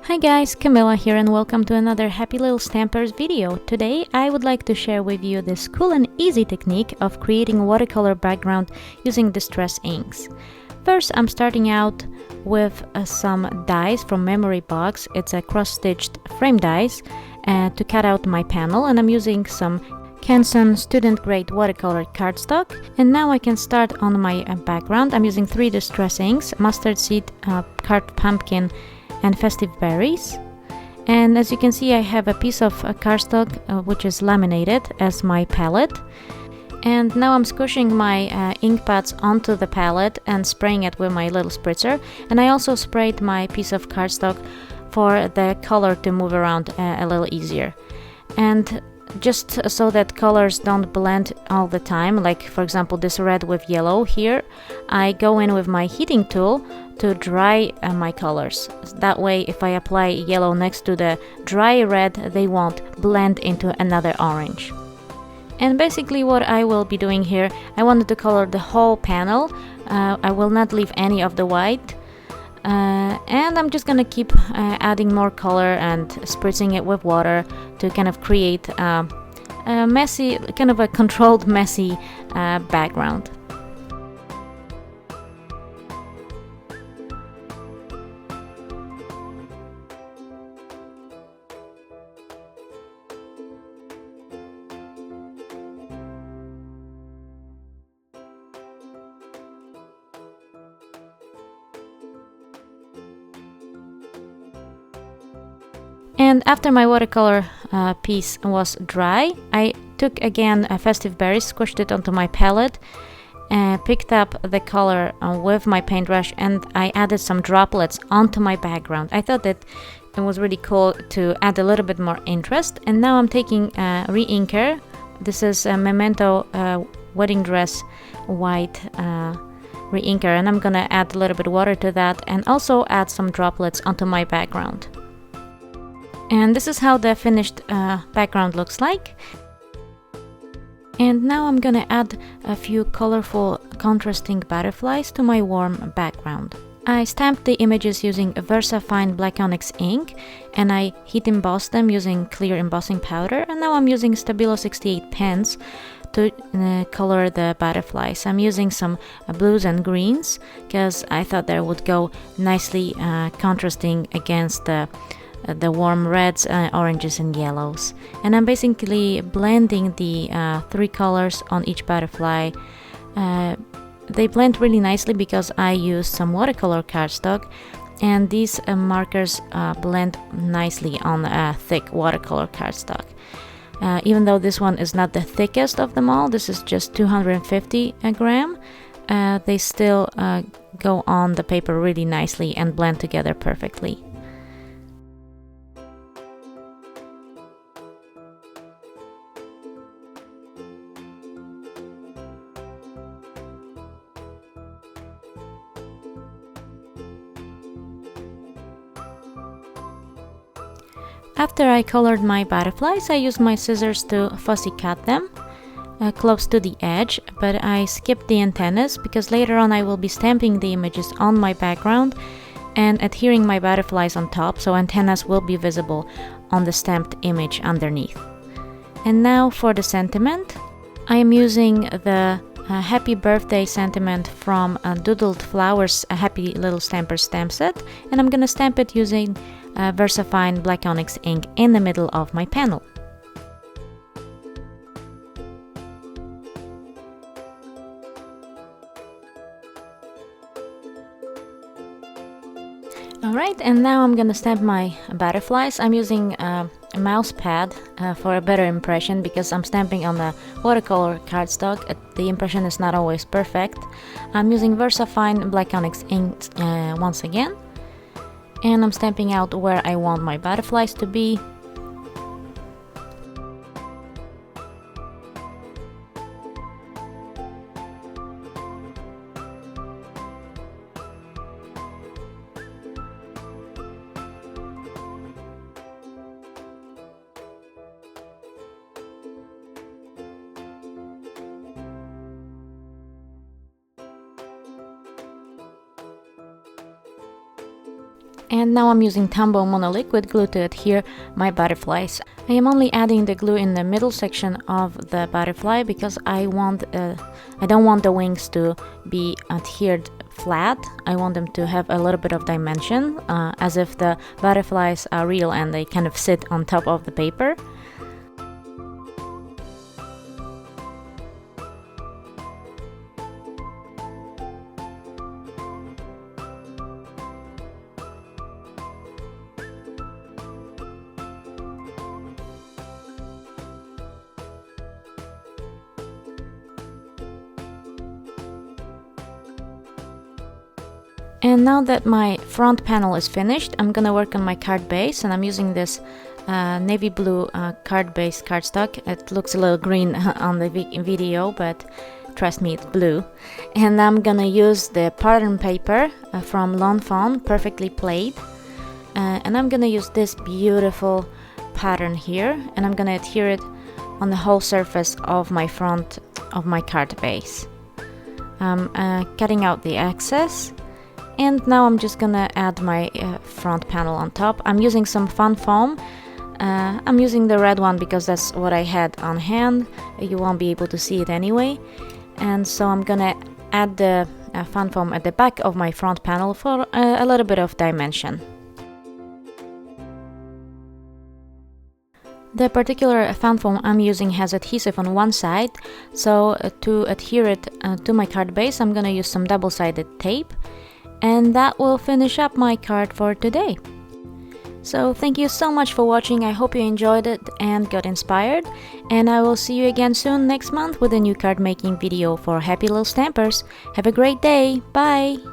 Hi guys, Camilla here and welcome to another Happy Little Stampers video. Today I would like to share with you this cool and easy technique of creating watercolor background using distress inks. First, I'm starting out with some dies from Memory Box. It's a cross-stitched frame dies to cut out my panel, and I'm using some Canson student grade watercolor cardstock. And now I can start on my background. I'm using 3 distress inks: mustard seed, carved pumpkin, and festive berries. And as you can see, I have a piece of cardstock which is laminated as my palette. And now I'm squishing my ink pads onto the palette and spraying it with my little spritzer. And I also sprayed my piece of cardstock for the color to move around a little easier. And just so that colors don't blend all the time, like for example this red with yellow here, I go in with my heating tool to dry my colors. That way if I apply yellow next to the dry red, they won't blend into another orange. And basically what I will be doing here, I wanted to color the whole panel. I will not leave any of the white. And I'm just gonna keep adding more color and spritzing it with water to kind of create a messy, kind of a controlled messy background. And after my watercolor piece was dry, I took again a festive berry, squished it onto my palette, picked up the color with my paintbrush, and I added some droplets onto my background. I thought that it was really cool to add a little bit more interest. And now I'm taking a re-inker. This is a Memento wedding dress white re-inker, and I'm gonna add a little bit of water to that and also add some droplets onto my background. And this is how the finished background looks like. And now I'm gonna add a few colorful contrasting butterflies to my warm background. I stamped the images using VersaFine Black Onyx ink, and I heat embossed them using clear embossing powder. And now I'm using Stabilo 68 pens to color the butterflies. I'm using some blues and greens because I thought they would go nicely contrasting against the warm reds, oranges and yellows. And I'm basically blending the 3 colors on each butterfly. They blend really nicely because I used some watercolor cardstock, and these markers blend nicely on thick watercolor cardstock. Even though this one is not the thickest of them all, this is just 250 a gram, they still go on the paper really nicely and blend together perfectly. After I colored my butterflies, I used my scissors to fussy cut them close to the edge, but I skipped the antennas because later on I will be stamping the images on my background and adhering my butterflies on top, so antennas will be visible on the stamped image underneath. And now for the sentiment, I am using the Happy Birthday sentiment from Doodled Flowers, a Happy Little Stamper stamp set, and I'm gonna stamp it using VersaFine Black Onyx ink in the middle of my panel. Alright, and now I'm gonna stamp my butterflies. I'm using a mouse pad for a better impression because I'm stamping on the watercolor cardstock. The impression is not always perfect. I'm using VersaFine Black Onyx ink once again. And I'm stamping out where I want my butterflies to be. And now I'm using Tombow monoliquid glue to adhere my butterflies. I am only adding the glue in the middle section of the butterfly because I don't want the wings to be adhered flat. I want them to have a little bit of dimension, as if the butterflies are real and they kind of sit on top of the paper. And now that my front panel is finished, I'm gonna work on my card base, and I'm using this navy blue card base cardstock. It looks a little green on the video, but trust me, it's blue. And I'm gonna use the pattern paper from Lawn Fawn, perfectly played. And I'm gonna use this beautiful pattern here, and I'm gonna adhere it on the whole surface of my front of my card base. I'm cutting out the excess. And now I'm just gonna add my front panel on top. I'm using some fun foam. I'm using the red one because that's what I had on hand. You won't be able to see it anyway. And so I'm gonna add the fun foam at the back of my front panel for a little bit of dimension. The particular fan foam I'm using has adhesive on one side, so to adhere it to my card base, I'm gonna use some double-sided tape. And that will finish up my card for today. So thank you so much for watching. I hope you enjoyed it and got inspired. And I will see you again soon next month with a new card making video for happy little stampers. Have a great day. Bye!